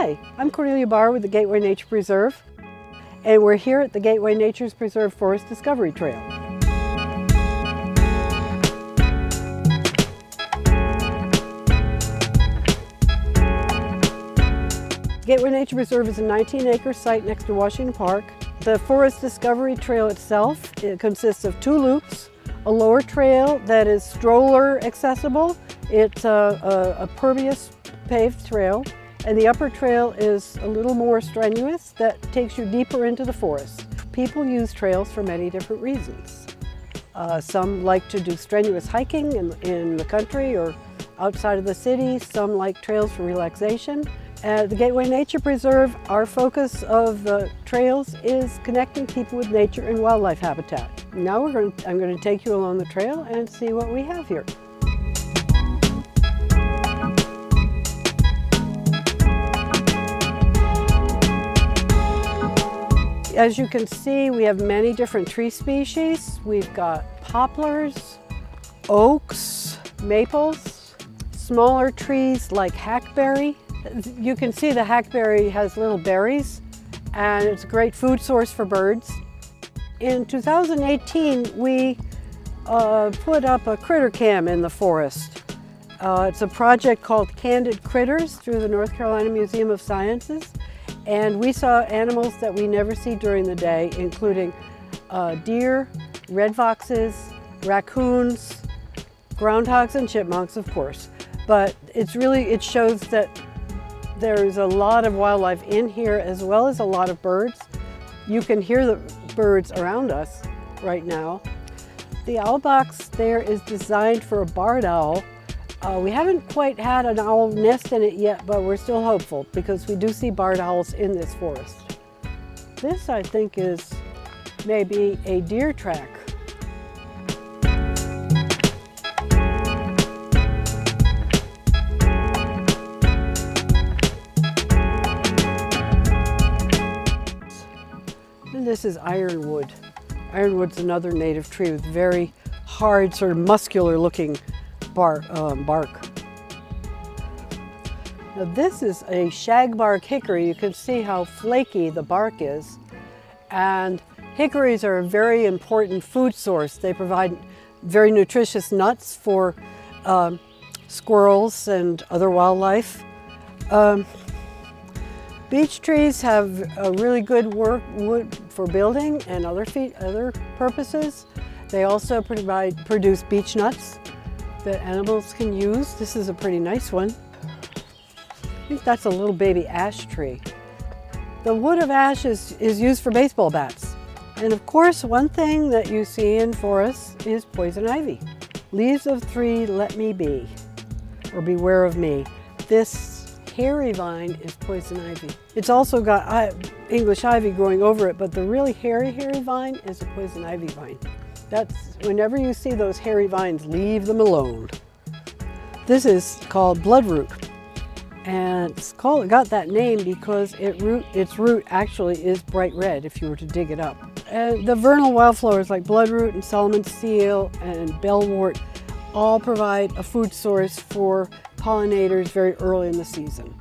Hi, I'm Cornelia with the Gateway Nature Preserve, and we're here at the Gateway Nature Preserve Forest Discovery Trail. Gateway Nature Preserve is a 19-acre site next to Washington Park. The Forest Discovery Trail itself, it consists of 2 loops, a lower trail that is stroller accessible. It's a pervious paved trail, and the upper trail is a little more strenuous that takes you deeper into the forest. People use trails for many different reasons. Some like to do strenuous hiking in the country or outside of the city. Some like trails for relaxation. At the Gateway Nature Preserve, our focus of the trails is connecting people with nature and wildlife habitat. Now I'm going to take you along the trail and see what we have here. As you can see, we have many different tree species. We've got poplars, oaks, maples, smaller trees like hackberry. You can see the hackberry has little berries, and it's a great food source for birds. In 2018, we put up a critter cam in the forest. It's a project called Candid Critters through the North Carolina Museum of Sciences. And we saw animals that we never see during the day, including deer, red foxes, raccoons, groundhogs, and chipmunks, of course. But it shows that there's a lot of wildlife in here, as well as a lot of birds. You can hear the birds around us right now. The owl box there is designed for a barred owl. We haven't quite had an owl nest in it yet, but we're still hopeful because we do see barred owls in this forest. This, I think, is maybe a deer track. And this is ironwood. Ironwood's another native tree with very hard, sort of muscular looking bark. Now this is a shagbark hickory. You can see how flaky the bark is. And hickories are a very important food source. They provide very nutritious nuts for squirrels and other wildlife. Beech trees have a really good wood for building and other purposes. They also produce beech nuts that animals can use. This is a pretty nice one. I think that's a little baby ash tree. The wood of ash is used for baseball bats. And of course, one thing that you see in forests is poison ivy. Leaves of 3, let me be, or beware of me. This hairy vine is poison ivy. It's also got English ivy growing over it, but the really hairy vine is a poison ivy vine. Whenever you see those hairy vines, leave them alone. This is called bloodroot, and it got that name because its root actually is bright red if you were to dig it up. And the vernal wildflowers like bloodroot and Solomon seal and bellwort all provide a food source for pollinators very early in the season,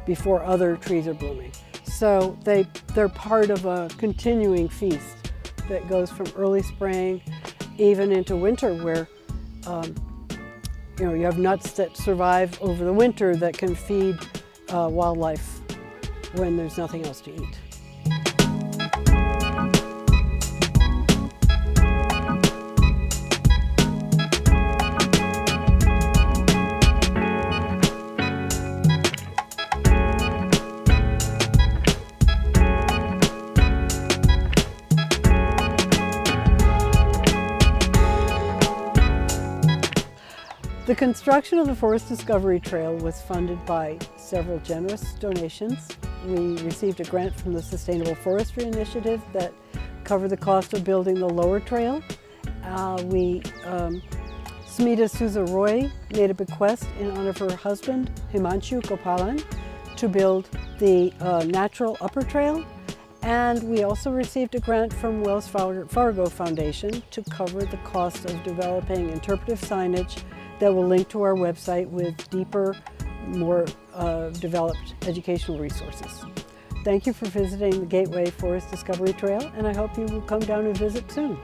before other trees are blooming. So they're part of a continuing feast that goes from early spring even into winter, where you have nuts that survive over the winter that can feed wildlife when there's nothing else to eat. The construction of the Forest Discovery Trail was funded by several generous donations. We received a grant from the Sustainable Forestry Initiative that covered the cost of building the lower trail. Smita Souza Roy made a bequest in honor of her husband, Himanshu Gopalan, to build the natural upper trail. And we also received a grant from Wells Fargo Foundation to cover the cost of developing interpretive signage that will link to our website with deeper more developed educational resources. Thank you for visiting the Gateway Forest Discovery Trail, and I hope you will come down and visit soon.